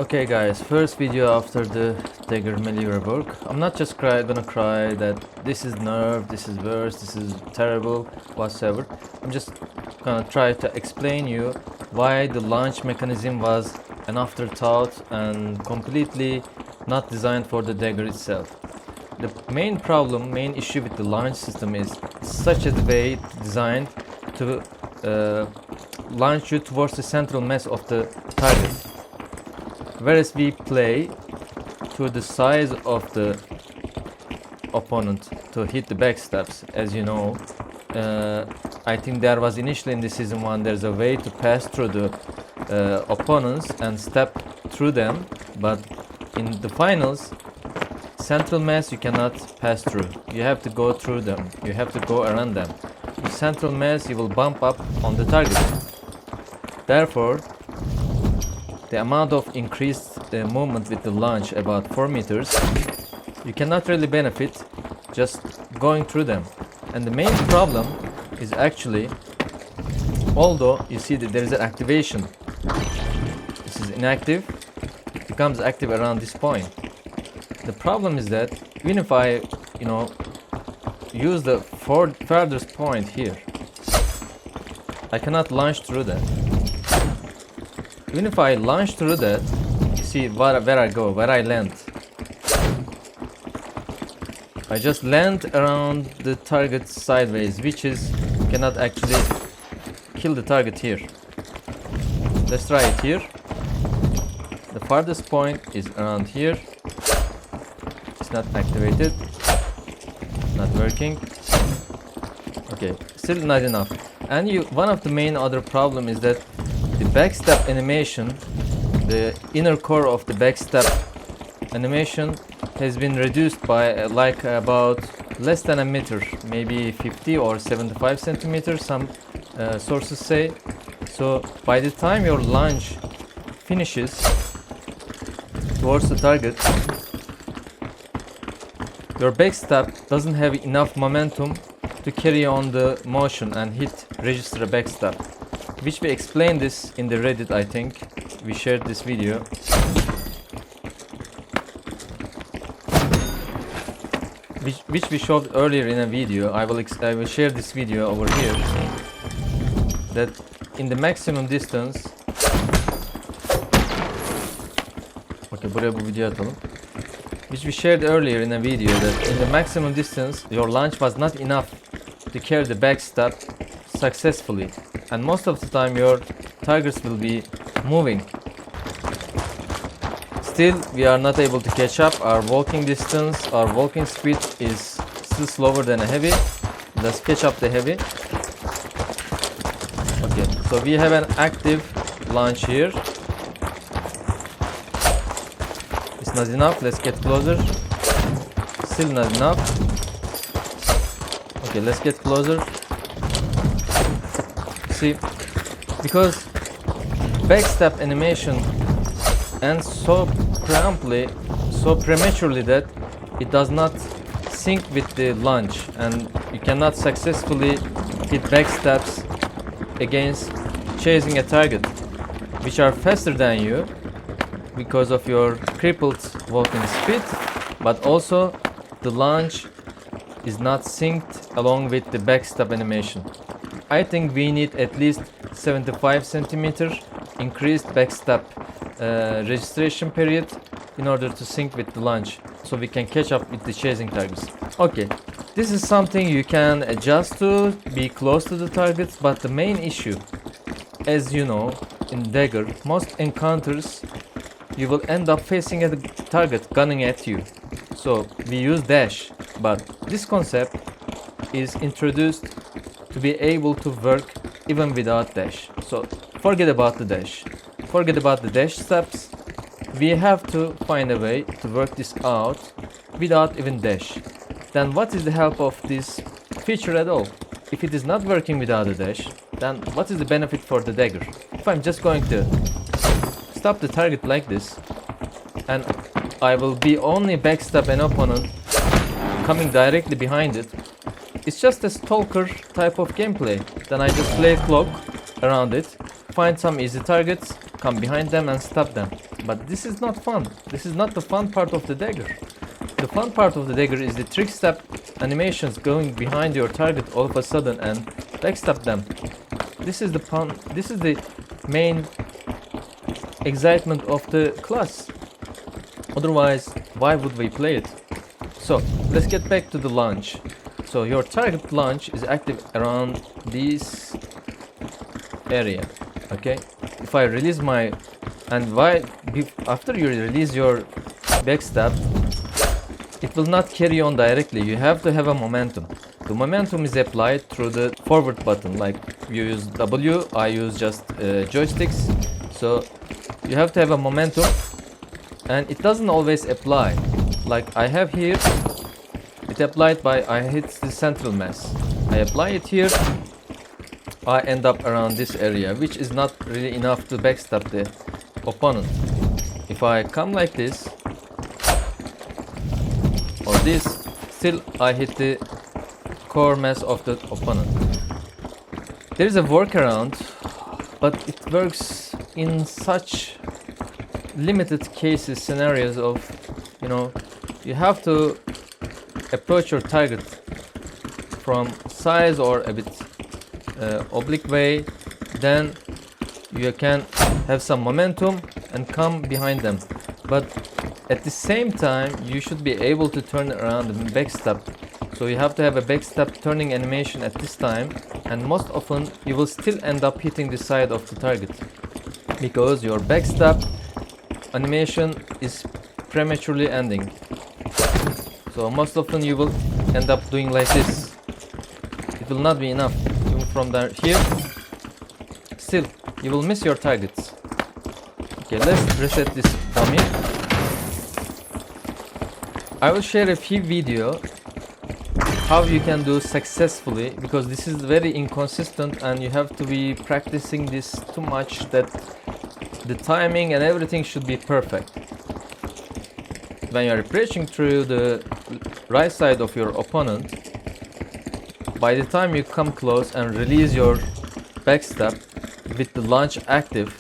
Okay guys, first video after the Dagger melee rework. I'm not just gonna cry that this is nerfed, this is worse, this is terrible, whatsoever. I'm just gonna try to explain you why the launch mechanism was an afterthought and completely not designed for the Dagger itself. The main issue with the launch system is such a way designed to launch you towards the central mass of the target. Whereas we play to the size of the opponent to hit the backstabs, as you know. I think there was initially in the season 1 there's a way to pass through the opponents and step through them, but in the finals central mass you cannot pass through. You have to go through them, you have to go around them. The central mass you will bump up on the target. Therefore the amount of increased movement with the launch, about 4 meters, you cannot really benefit just going through them. And the main problem is actually, although you see that there is an activation, this is inactive, it becomes active around this point. The problem is that even if I, use the furthest point here, I cannot launch through that. Even if I launch through that, you see where I go, where I land. I just land around the target sideways, which is cannot actually kill the target here. Let's try it here. The farthest point is around here. It's not activated. Not working. Okay, still not enough. And one of the main other problem is that the backstab animation, the inner core of the backstab animation has been reduced by about less than a meter, maybe 50 or 75 centimeters, some sources say. So by the time your lunge finishes towards the target, your backstab doesn't have enough momentum to carry on the motion and register a backstab. Which we explained this in the Reddit, I think. We shared this video. Which we showed earlier in a video. I will share this video over here. That in the maximum distance. Okay, buraya bu video atalım. Which we shared earlier in a video that in the maximum distance your launch was not enough to carry the backstab successfully. And most of the time your targets will be moving. Still, we are not able to catch up. Our walking distance, our walking speed is still slower than a heavy. Let's catch up the heavy. Okay, so we have an active launch here. It's not enough. Let's get closer. Still not enough. Okay, let's get closer. See, because backstab animation ends so promptly, so prematurely that it does not sync with the lunge, and you cannot successfully hit backstabs against chasing a target which are faster than you because of your crippled walking speed, but also the lunge is not synced along with the backstab animation. I think we need at least 75 centimeter increased backstab registration period in order to sync with the lunge, so we can catch up with the chasing targets. Okay, this is something you can adjust to be close to the targets, but the main issue, as you know, in Dagger, most encounters you will end up facing a target gunning at you. So we use dash, but this concept is introduced to be able to work even without dash. So forget about the dash. Forget about the dash steps. We have to find a way to work this out without even dash. Then what is the help of this feature at all? If it is not working without a dash, then what is the benefit for the Dagger? If I'm just going to stop the target like this, and I will be only backstab an opponent coming directly behind it, it's just a stalker type of gameplay. Then I just play cloak around it, find some easy targets, come behind them and stab them. But this is not fun. This is not the fun part of the dagger. The fun part of the dagger is the trickster animations going behind your target all of a sudden and backstab them. This is the fun. This is the main excitement of the class. Otherwise, why would we play it? So let's get back to the lunge. So your target lunge is active around this area. Okay. If I release my after you release your backstab, it will not carry on directly. You have to have a momentum. The momentum is applied through the forward button. Like you use W, I use just joysticks. So you have to have a momentum, and it doesn't always apply. Like I have here, it applied by I hit the central mass. I apply it here, I end up around this area, which is not really enough to backstab the opponent. If I come like this or this, still I hit the core mass of the opponent. There is a workaround, but it works in such limited cases, scenarios of, you have to approach your target from size or a bit oblique way, then you can have some momentum and come behind them. But at the same time, you should be able to turn around and backstab. So you have to have a backstab turning animation at this time, and most often you will still end up hitting the side of the target because your backstab animation is prematurely ending. So most often you will end up doing like this. It will not be enough. Even from here, still you will miss your targets. Okay, let's reset this dummy. I will share a few videos how you can do successfully, because this is very inconsistent and you have to be practicing this too much that the timing and everything should be perfect. When you are approaching through the right side of your opponent, by the time you come close and release your backstab with the lunge active,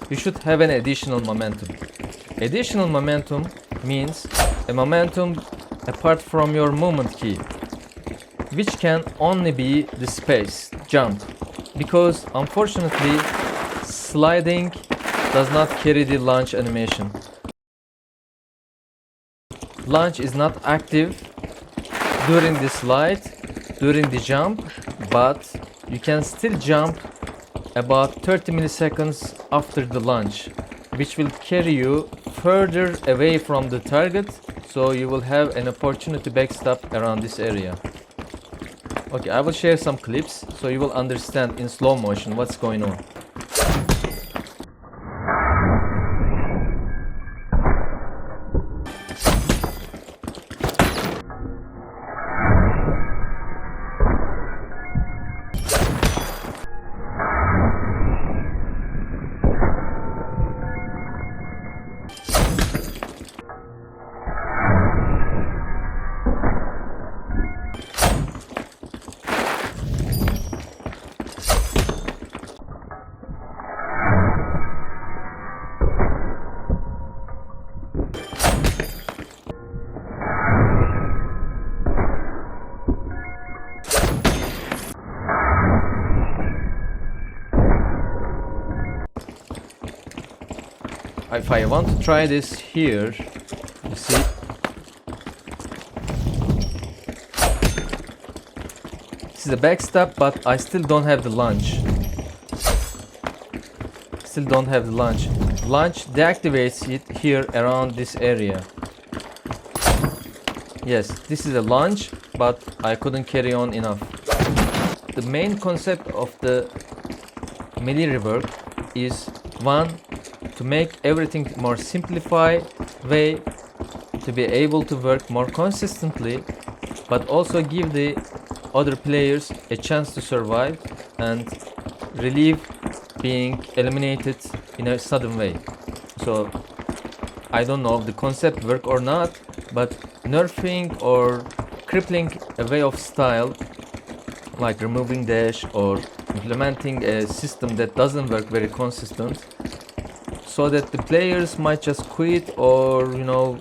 you should have an additional momentum. Additional momentum means a momentum apart from your movement key, which can only be the space, jump, because unfortunately sliding does not carry the lunge animation. Lunge is not active during the slide, during the jump, but you can still jump about 30 milliseconds after the lunge, which will carry you further away from the target, so you will have an opportunity to backstab around this area. Okay, I will share some clips so you will understand in slow motion what's going on. If I want to try this here, you see, this is a backstab, but I still don't have the lunge. Still don't have the lunge. Lunge deactivates it here around this area. Yes, this is a lunge, but I couldn't carry on enough. The main concept of the melee rework is one, to make everything more simplified way, to be able to work more consistently, but also give the other players a chance to survive and relieve being eliminated in a sudden way. So I don't know if the concept work or not, but nerfing or crippling a way of style, like removing dash or implementing a system that doesn't work very consistent, so that the players might just quit or, you know,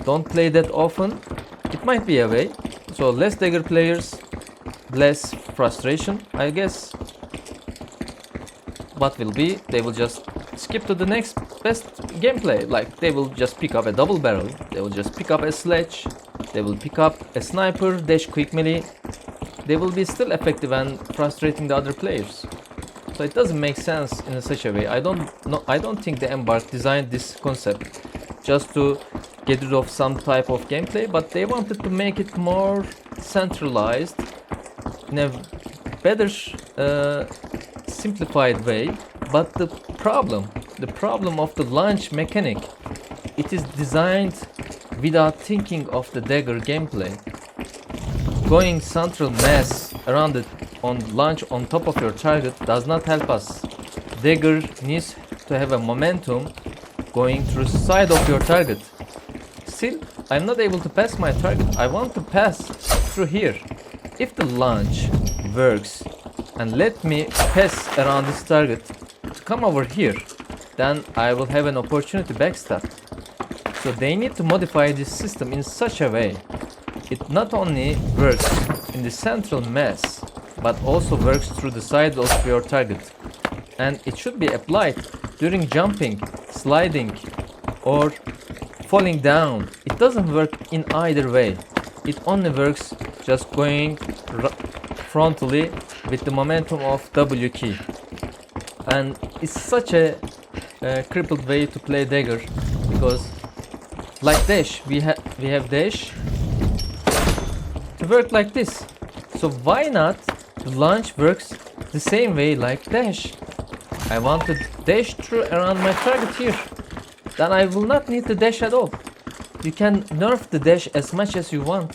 don't play that often. It might be a way. So less Dagger players, less frustration, I guess. What will be, they will just skip to the next best gameplay. Like they will just pick up a double barrel, they will just pick up a sledge, they will pick up a sniper, dash quick melee. They will be still effective and frustrating the other players. So it doesn't make sense in such a way. I don't think the Embark designed this concept just to get rid of some type of gameplay, but they wanted to make it more centralized in a better simplified way. But the problem of the lunge mechanic, it is designed without thinking of the Dagger gameplay. Going central mass around it on lunge on top of your target does not help us. Dagger needs to have a momentum going through the side of your target. Still, I'm not able to pass my target. I want to pass through here. If the lunge works and let me pass around this target to come over here, then I will have an opportunity to backstab. So they need to modify this system in such a way it not only works in the central mass, but also works through the side of your target. And it should be applied during jumping, sliding, or falling down. It doesn't work in either way. It only works just going frontally with the momentum of W key. And it's such a crippled way to play Dagger, because like dash, we have dash to work like this. So why not the lunge works the same way like dash? I want to dash through around my target here. Then I will not need to dash at all. You can nerf the dash as much as you want.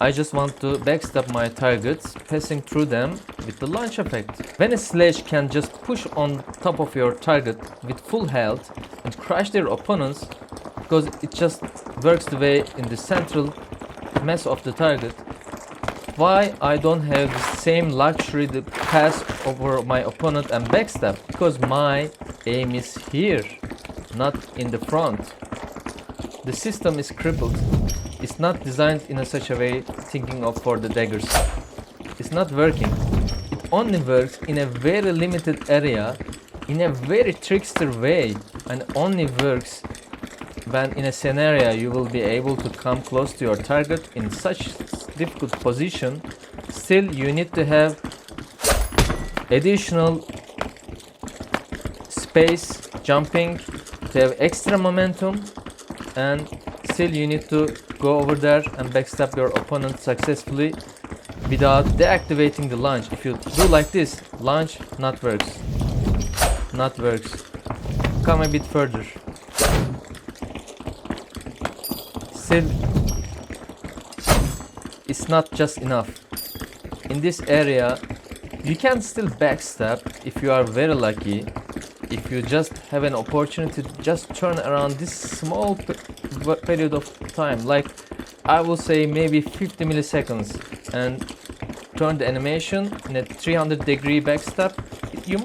I just want to backstab my targets, passing through them with the lunge effect. When a sledge can just push on top of your target with full health and crush their opponents, because it just works the way in the central mass of the target, why I don't have the same luxury to pass over my opponent and backstab? Because my aim is here, not in the front. The system is crippled. It's not designed in such a way thinking of for the daggers. It's not working. It only works in a very limited area, in a very trickster way, and only works when in a scenario you will be able to come close to your target in such difficult position. Still, you need to have additional space jumping to have extra momentum, and still you need to go over there and backstab your opponent successfully without deactivating the lunge. If you do like this, lunge not works. Come a bit further. Still, it's not just enough. In this area, you can still backstab if you are very lucky. If you just have an opportunity to just turn around this small period of time, like I will say maybe 50 milliseconds, and turn the animation in a 300-degree backstab, you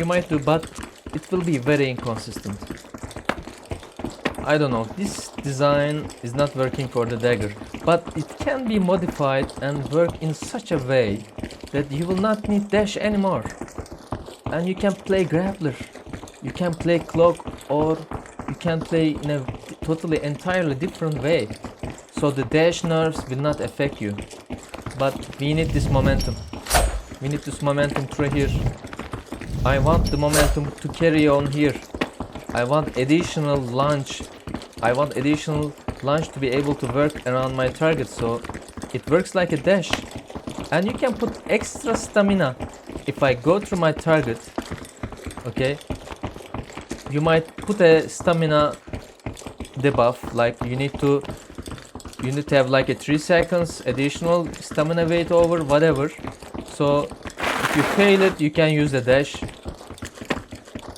might do, but it will be very inconsistent. I don't know, this design is not working for the Dagger, but it can be modified and work in such a way that you will not need dash anymore. And you can play grappler, you can play cloak, or you can play in a totally entirely different way. So the dash nerves will not affect you. But we need this momentum. We need this momentum through here. I want the momentum to carry on here. I want additional lunge. I want additional lunge to be able to work around my target, so it works like a dash. And you can put extra stamina. If I go through my target, okay, you might put a stamina debuff, like you need to have like a 3 seconds additional stamina weight over whatever. So if you fail it, you can use the dash,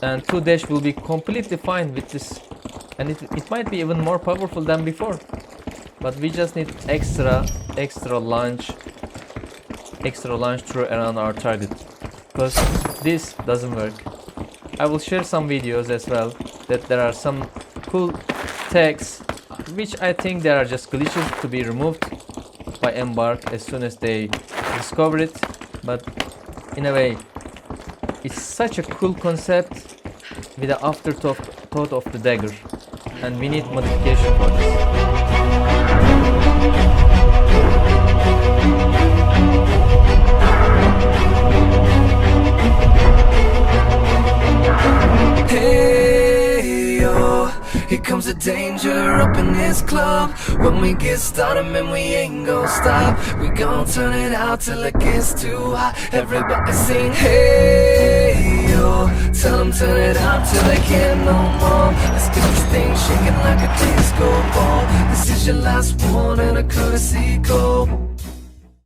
and 2 dash will be completely fine with this, and it might be even more powerful than before. But we just need extra lunge through around our target, because this doesn't work. I will share some videos as well, that there are some cool tags which I think they are just glitches to be removed by Embark as soon as they discover it. But in a way, it's such a cool concept with the afterthought of the Dagger, and we need modification for this. Here comes the danger up in this club. When we get started, man, we ain't gon' stop. We gon' turn it out till it gets too hot. Everybody sing, hey, yo. Tell them turn it out till they can't no more. Let's get this thing shaking like a disco ball. This is your last one and a courtesy call.